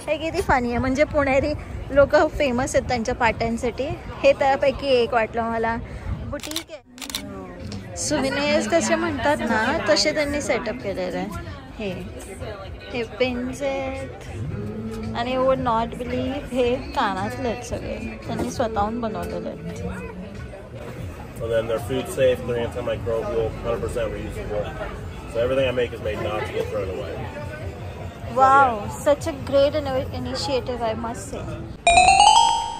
हे किती फनी आहे, म्हणजे पुणेरी लोक फेमस आहेत त्यांच्या पाट्यांसाठी. हे त्यापैकी एक वाटलं मला. बुटीक आहे, सुविनेअर्स कसे म्हणतात ना तसे त्यांनी सेटअप केलेलं आहे. हे पेन्स आहेत आणि यू वुड नॉट बिलीव्ह हे कानातले आहेत सगळे, त्यांनी स्वतःहून बनवलेले आहेत. And then they're food safe, they're antimicrobial, 100% reusable. So everything I make is made not to get thrown away. Wow, such a great initiative, I must say.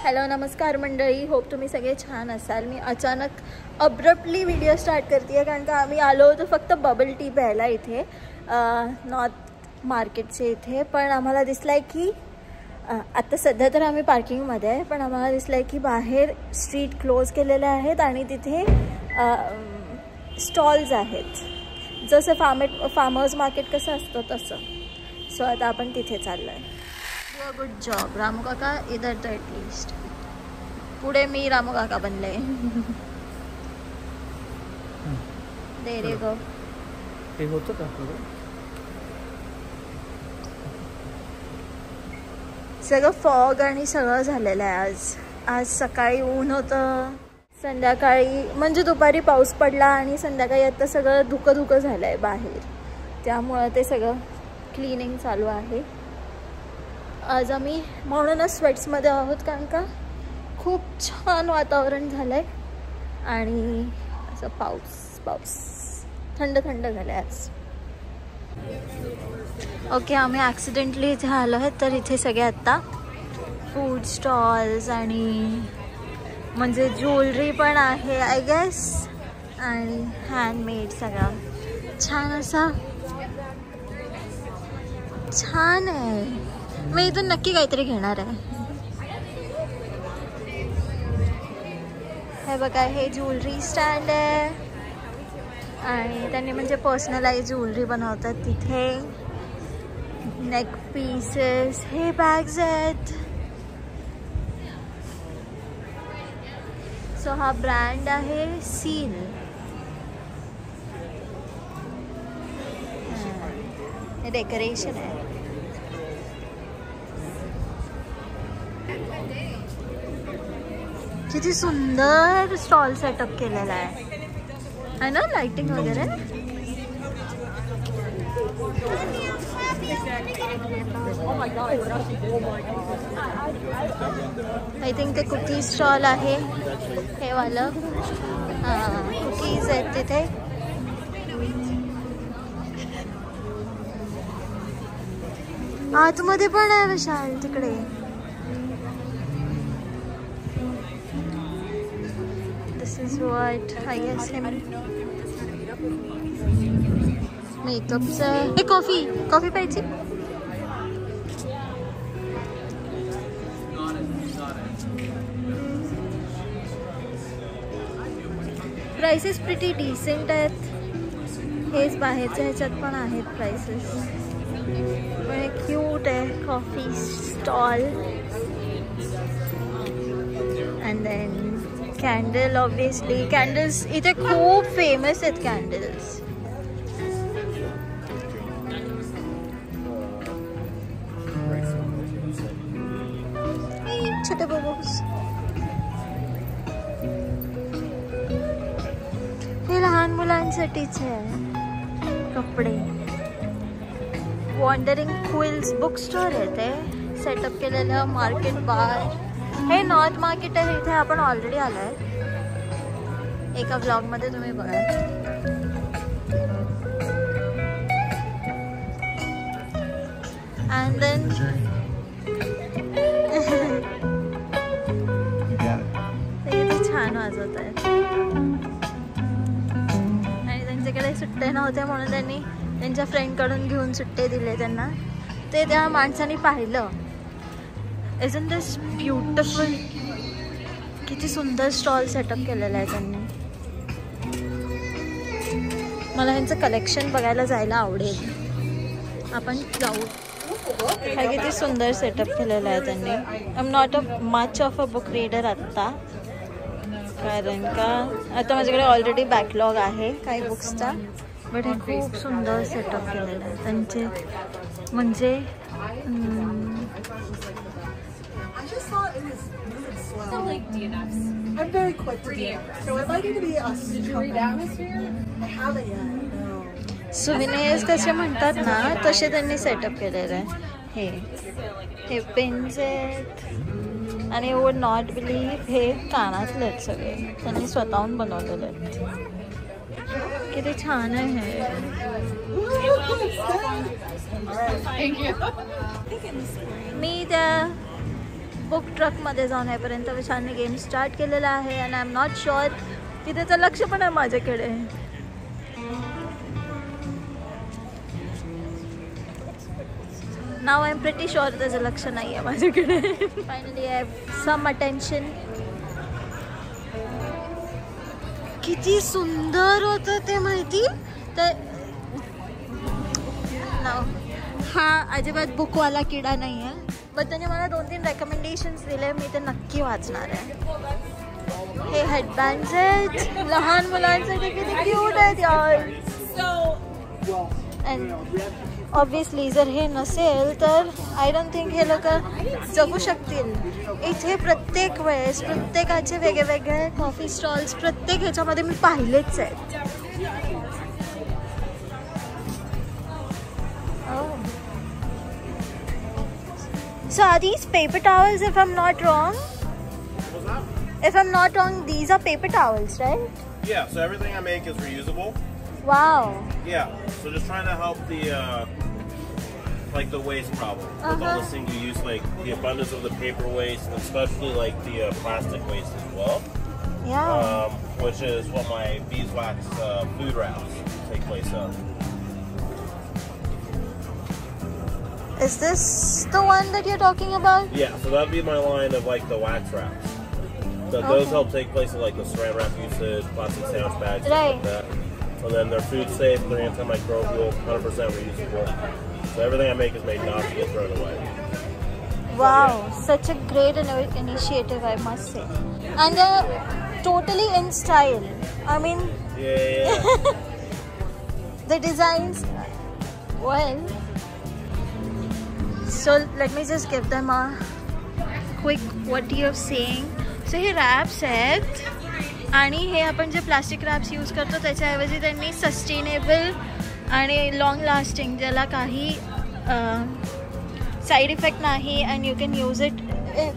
Hello नमस्कार मंडळी, hope तुम्ही सगळे छान असाल. मी अचानक अब्रप्टली व्हिडिओ स्टार्ट करते आहे कारण का आम्ही आलो होतो फक्त बबल टी प्यायला इथे नॉर्थ मार्केटचे इथे. पण आम्हाला दिसलं आहे की आत्ता सध्या तर आम्ही पार्किंगमध्ये आहे, पण आम्हाला दिसलं आहे की बाहेर स्ट्रीट क्लोज केलेले आहेत आणि तिथे स्टॉल्स आहेत, जसं फार्मर्स मार्केट कसं असतं तसं. सो आता आपण तिथे चाललो आहे. गुड जॉब रामू काका, इधर तर ॲटलिस्ट. पुढे मी रामू काका बनले. दे रे गो. ते होतं का? सगळं फॉग आणि सगळं झालेलं आहे आज सकाळी ऊन होतं, संध्याकाळी म्हणजे दुपारी पाऊस पडला आणि संध्याकाळी आता सगळं धुकं झालं आहे बाहेर, त्यामुळं ते सगळं क्लिनिंग चालू आहे. आज आम्ही म्हणूनच स्वेट्समध्ये आहोत कारण का खूप छान वातावरण झालं आहे आणि असं पाऊस थंड झालं आहे आज. ओके, आम्ही ॲक्सिडेंटली इथे आलो आहे, तर इथे सगळे आत्ता फूड स्टॉल्स आणि म्हणजे ज्वेलरी पण आहे आय गेस, आणि हँडमेड सगळं छान असा छान आहे. मी इथून नक्की काहीतरी घेणार आहे. हे बघा, हे ज्वेलरी स्टँड आहे आणि त्यांनी म्हणजे पर्सनलाइज ज्वेलरी बनवतात तिथे. नेक पीसेस, हे बॅग्स आहेत. सो हा ब्रँड आहे सील. हे डेकोरेशन आहे. किती सुंदर स्टॉल सेटअप केलेला आहे ना, लाइटिंग वगैरे. आय थिंक ते कुकीज स्टॉल आहे हे वालं. कुकीज आहेत तिथे. आतमध्ये पण आहे विशाल तिकडे. This is what I guess मेकअपचं. हे कॉफी प्यायची. प्राइसेस प्रिटी डिसेंट आहेत. हेच बाहेरच्या ह्याच्यात पण आहेत प्राइसेस, पण हे क्यूट आहे. Coffee stall and then candle. Obviously candles इथे खूप फेमस आहेत कॅन्डल्स. छोटे बबल्स. हे लहान मुलांसाठीच आहे कपडे. वॉन्डरिंग क्विल्स बुक स्टोर आहे ते सेटअप केलेलं. मार्केट बार. हे नॉर्थ मार्केट आहे, इथे आपण ऑलरेडी आलो आहे एका ब्लॉगमध्ये, तुम्ही बघा. अँड देन छान वाजवत आहेत. आणि त्यांच्याकडे सुट्टे नव्हते म्हणून त्यांनी त्यांच्या फ्रेंडकडून घेऊन सुट्टे दिले त्यांना. ते त्या माणसाने पाहिलं. Isn't this beautiful. किती सुंदर स्टॉल सेटअप केलेला आहे त्यांनी. मला ह्यांचं कलेक्शन बघायला जायला आवडेल. आपण जाऊ. हा किती सुंदर सेटअप केलेला आहे त्यांनी. I am not much of a book reader आत्ता, कारण का आता माझ्याकडे ऑलरेडी बॅकलॉग आहे काही बुक्सचा. बट हे खूप सुंदर सेटअप केलेलं आहे त्यांचे. म्हणजे So like DNFs. I'm very quick to do. So I'd like it to be us. Did you read Atmosphere? I haven't yet. No. सुविनेर्स कसे म्हणतात ना तसे त्यांनी सेटअप केलेलं आहे. हे पिन्स आहेत आणि यू वुड नॉट बिलीव्ह हे कानातले आहेत सगळे त्यांनी स्वतःहून बनवलेले आहेत. किती छान आहे हे. मी त्या बुक ट्रकमध्ये जाऊन येईपर्यंत विशालने गेम स्टार्ट केलेला आहे आणि आय एम नॉट शुअर की त्याचं लक्ष पण आहे माझ्याकडे. Now I am pretty sure त्याचं लक्ष नाही आहे माझ्याकडे. Finally I have some attention. किती सुंदर होतं ते माहिती. तर हा अजिबात बुकवाला किडा नाही आहे बट त्याने मला 2-3 रेकमेंडेशन्स दिले. मी ते नक्की वाचणार आहे. हे हेडबँड्स आहेत लहान मुलांसाठी किती क्यूट आहेत यार. अँड ऑब्वियसली जर हे नसेल तर आय डोंट थिंक हे लोक जगू शकतील. इथे प्रत्येक वेळेस प्रत्येकाचे वेगवेगळे कॉफी स्टॉल्स प्रत्येक ह्याच्यामध्ये मी पाहिलेच आहेत. So are these paper towels if I'm not wrong? What's that? If I'm not wrong, these are paper towels, right? Yeah, so everything I make is reusable. Wow. Yeah, so just trying to help the like the waste problem with all the single use, like the abundance of the paper waste, and especially like the plastic waste as well. Yeah. Which is what my beeswax food wraps take place of. Is this the one that you're talking about? Yeah, so that'd be my line of like the wax wraps. So those help take place of like the saran wrap usage, plastic sandwich bags, stuff like that. And then they're food safe, they're antimicrobial, 100% reusable. So everything I make is made not to get thrown away. Wow, such a great initiative, I must say. And totally in style. I mean, Yeah. the designs, well. So let me just give them a quick what you're saying. So हे wraps आहेत आणि हे आपण जे plastic wraps use करतो त्याच्याऐवजी त्यांनी sustainable आणि long lasting ज्याला काही साईड इफेक्ट नाही and you can use it.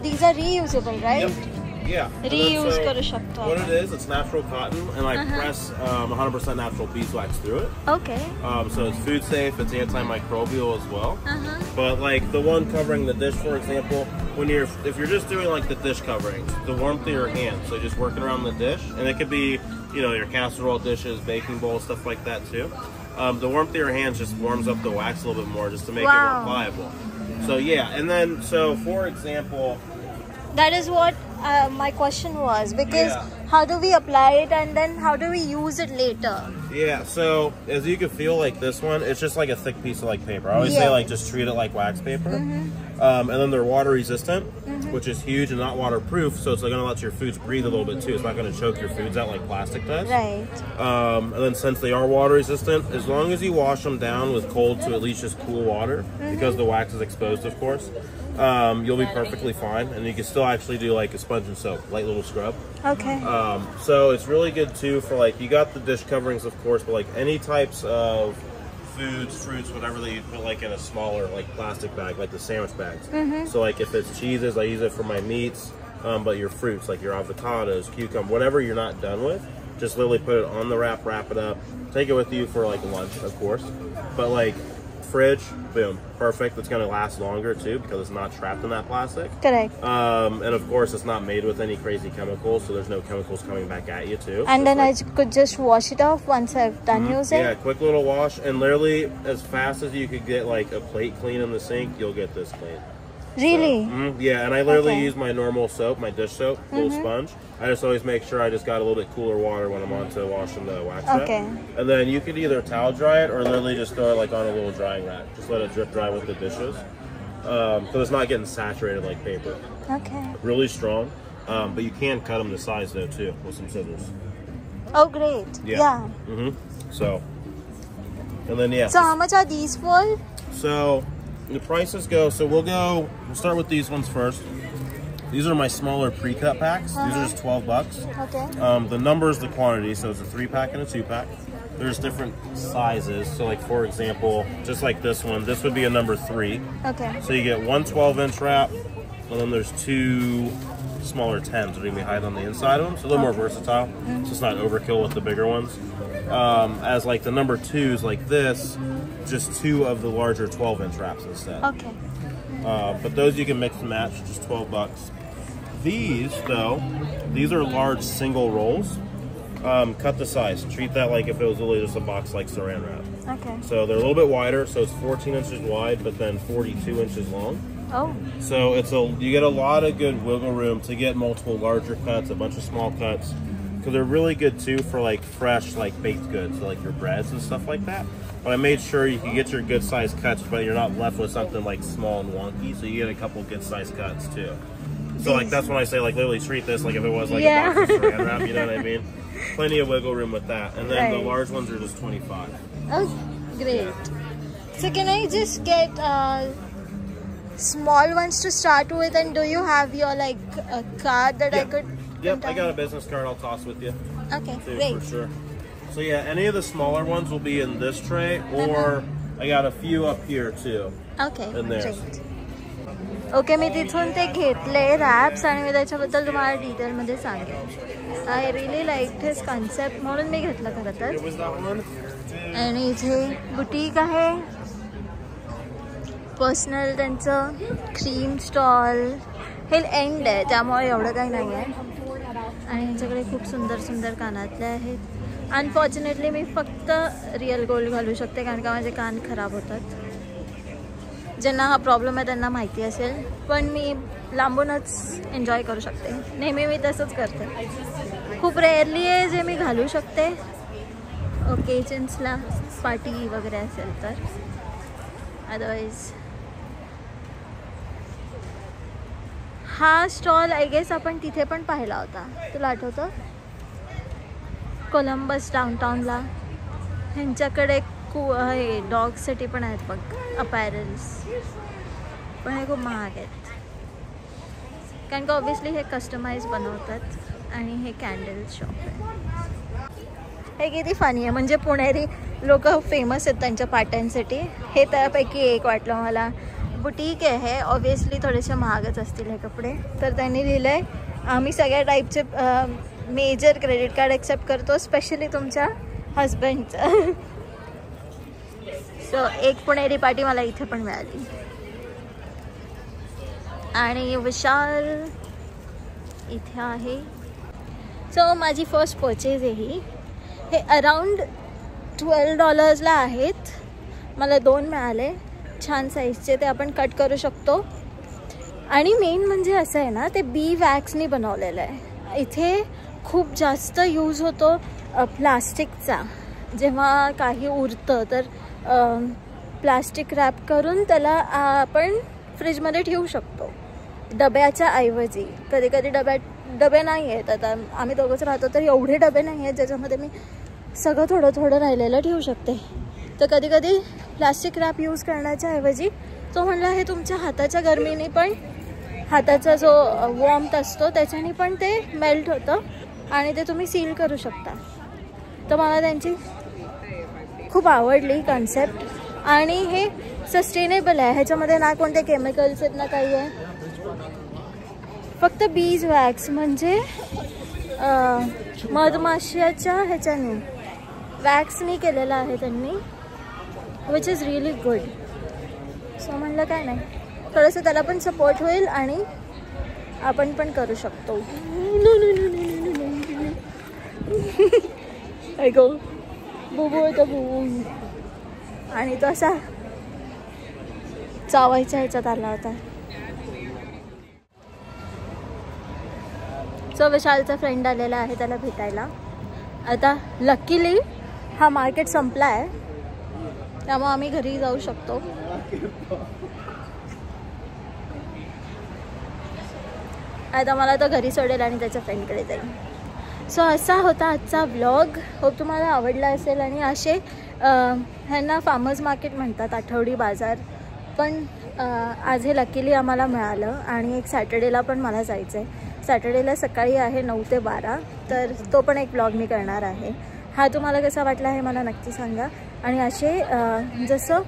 These are reusable right. Yeah. Reuse करू शकतो. What it is, it's natural cotton, and I press 100% natural beeswax through it. Okay. So it's food safe, it's antimicrobial as well. But like the one covering the dish, for example, if you're just doing like the dish coverings, the warmth of your hands, so just working around the dish, and it could be, you know, your casserole dishes, baking bowls, stuff like that too. The warmth of your hands just warms up the wax a little bit more, just to make it more pliable. So yeah, and then for example. That is what my question was, because how do we apply it and then how do we use it later? Yeah, so as you can feel, like this one, it's just like a thick piece of like paper. I always say like just treat it like wax paper. And then they're water resistant, which is huge, and not waterproof, so it's like gonna let your foods breathe a little bit too. It's not gonna choke your foods out like plastic does. Right. And then since they are water resistant, as long as you wash them down with cold to at least just cool water, because the wax is exposed, of course. You'll be perfectly fine, and you can still actually do like a sponge and soap, light little scrub. Okay. So it's really good too for like, you got the dish coverings of course, but like any types of foods, fruits, whatever that you put like in a smaller like plastic bag, like the sandwich bags. So like if it's cheeses, I use it for my meats, but your fruits like your avocados, cucumber, whatever you're not done with, just literally put it on the wrap it up, take it with you for like lunch of course, but like fridge, boom, perfect. It's going to last longer too because it's not trapped in that plastic. Correct. And of course it's not made with any crazy chemicals, so there's no chemicals coming back at you too. And then like, I could just wash it off once I've done using. Yeah, quick little wash, and literally as fast as you could get like a plate clean in the sink, you'll get this clean. Really? So, yeah, and I literally use my normal soap, my dish soap, little sponge. I just always make sure I just got a little bit cooler water when I'm on to washing the wax up. And then you could either towel dry it or literally just throw it like on a little drying rack. Just let it drip dry with the dishes. Because it's not getting saturated like paper. Okay. Really strong. But you can cut them to size though too with some scissors. Oh great. Yeah. So, and then So how much are these for? So the prices go, so we'll start with these ones first. These are my smaller pre-cut packs. These are just $12. Okay. The number is the quantity, so it's a 3-pack and a 2-pack. There's different sizes. So like, for example, just like this one, this would be a number 3. Okay. So you get one 12-inch wrap, and then there's 2 smaller 10s that are going to be hide on the inside of them. So a little more versatile. So it's not overkill with the bigger ones. As like the number 2s like this, just 2 of the larger 12-inch wraps instead. Okay. But those you can mix and match, just $12. These though, these are large single rolls. Cut the size. Treat that like if it was really just a box like saran wrap. Okay. So they're a little bit wider, so it's 14 inches wide, but then 42 inches long. Oh. So you get a lot of good wiggle room to get multiple larger cuts, a bunch of small cuts, because they're really good too for like fresh like baked goods, so like your breads and stuff like that. But I made sure you can get your good sized cuts, but you're not left with something like small and wonky, so you get a couple good sized cuts too. So like that's when I say like literally treat this like if it was like a box of saran wrap, you know what I mean? Plenty of wiggle room with that. And then the large ones are just $25. Oh, great. So can I just get small ones to start with, and do you have your like a card that I could? Yep, I got a business card I'll toss with you. Okay, Too, great. for sure. So yeah, any of the smaller ones will be in this tray, or I got a few up here too. Okay, in there. great. Okay, मी तिथून ते घेतले wraps आणि मी त्याच्याबद्दल तुम्हाला डिटेलमध्ये सांगेन. I really like his concept म्हणून मी घेतलं खरं तर. आणि इथे बुटीक आहे, पर्सनल त्यांचं क्रीम स्टॉल. हे एंड आहे त्यामुळे एवढं काही नाही आहे. आणि यांच्याकडे खूप सुंदर सुंदर कानातले आहेत. अनफॉर्च्युनेटली मी फक्त रिअल गोल्ड घालू शकते कारण का माझे कान खराब होतात. ज्यांना हा प्रॉब्लेम आहे त्यांना माहिती असेल, पण मी लांबूनच एन्जॉय करू शकते. नेहमी मी तसंच करते. खूप रेअरली आहे जे मी घालू शकते ओकेजन्सला, पार्टी वगैरे असेल तर. अदरवाईज हा स्टॉल आय गेस आपण तिथे पण पाहिला होता, तुला आठवतं? कोलंबस डाऊनटाऊनला. ह्यांच्याकडे हे डॉगसाठी पण आहेत बघ अपॅरल्स, पण हे खूप महाग आहेत कारण का ऑब्विसली हे कस्टमाइज बनवतात. आणि हे कॅन्डल शॉप आहे. हे किती फनी आहे, म्हणजे पुणेरी लोक फेमस आहेत त्यांच्या पाट्यांसाठी. हे त्यापैकी एक वाटलं मला. बुटीक आहे हे, ऑब्विसली थोडेसे महागच असतील हे कपडे. तर त्यांनी लिहिलं आहे आम्ही सगळ्या टाईपचे मेजर क्रेडिट कार्ड ॲक्सेप्ट करतो, स्पेशली तुमच्या हजबंडचं. सो एक पुणेरी पाटी मला इथे पण मिळाली. आणि विशाल इथे आहे. सो माझी फर्स्ट परचेज आहे ही. हे अराउंड $12ला आहेत. मला 2 मिळाले छान साईजचे, ते आपण कट करू शकतो. आणि मेन म्हणजे असं आहे ना, ते बी वॅक्सनी बनवलेलं आहे. इथे खूप जास्त यूज होतो प्लास्टिकचा. जेव्हा काही उरतं तर प्लास्टिक रॅप करून त्याला आपण फ्रीजमध्ये ठेवू शकतो डब्याच्या ऐवजी. कधी कधी डबे नाही आहेत. आता आम्ही दोघंच राहतो तर एवढे डबे नाही आहेत ज्याच्यामध्ये मी सगळं थोडं थोडं राहिलेलं ठेवू शकते. तर कधी कधी प्लास्टिक रॅप यूज करण्याच्या ऐवजी तो म्हणला हे तुमच्या हाताच्या गरमीने पण, हाताचा जो वॉर्मथ असतो त्याच्याने पण ते मेल्ट होतं आणि ते तुम्ही सील करू शकता. तर मला त्यांची खूप आवडली कॉन्सेप्ट. आणि हे सस्टेनेबल आहे. ह्याच्यामध्ये ना कोणते केमिकल्स आहेत ना काही आहे. फक्त बीज वॅक्स म्हणजे मधमाशाच्या ह्याच्याने वॅक्सनी केलेलं आहे त्यांनी, विच इज रिअली गुड. सो म्हणलं काय नाही, थोडंसं त्याला पण सपोर्ट होईल आणि आपण पण करू शकतो. ऐको बुबू होता बुबू. आणि तो असा चावायच्या ह्याच्यात आला होता. सो विशालचा फ्रेंड आलेला आहे त्याला भेटायला. आता लकीली हा मार्केट संपला आहे त्यामुळे आम्ही घरी जाऊ शकतो. आता मला तो घरी सोडेल आणि त्याच्या फ्रेंडकडे जाईल. सो असा होता आजचा व्लॉग. होप तुम्हाला आवडला असेल. आणि असे ह्यांना फार्मर्स मार्केट म्हणतात, आठवडी बाजार, पण आज हे लकीली आम्हाला मिळालं आणि एक सॅटर्डेला पण मला जायचं आहे. सॅटर्डेला सकाळी आहे 9 ते 12, तर तो पण एक ब्लॉग मी करणार आहे. हा तुम्हाला कसा वाटला हे मला नक्की सांगा. आणि असे जसं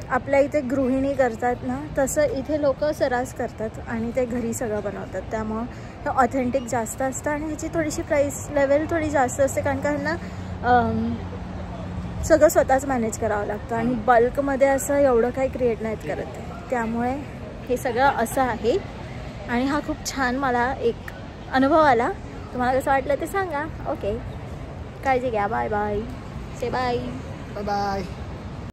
आपल्या इथे गृहिणी करतात ना, तसं इथे लोक सरास करतात आणि ते घरी सगळं बनवतात. त्यामुळं हे ऑथेंटिक जास्त असतं आणि ह्याची थोडीशी प्राईस लेवल थोडी जास्त असते, कारण का ह्यांना सगळं स्वतःच मॅनेज करावं लागतं आणि बल्कमध्ये असं एवढं काही क्रिएट नाहीत करत. त्यामुळे हे सगळं असं आहे आणि हा खूप छान मला एक अनुभव आला. तुम्हाला कसं वाटलं ते सांगा. ओके, काळजी घ्या. Bye bye. Say bye. Bye bye.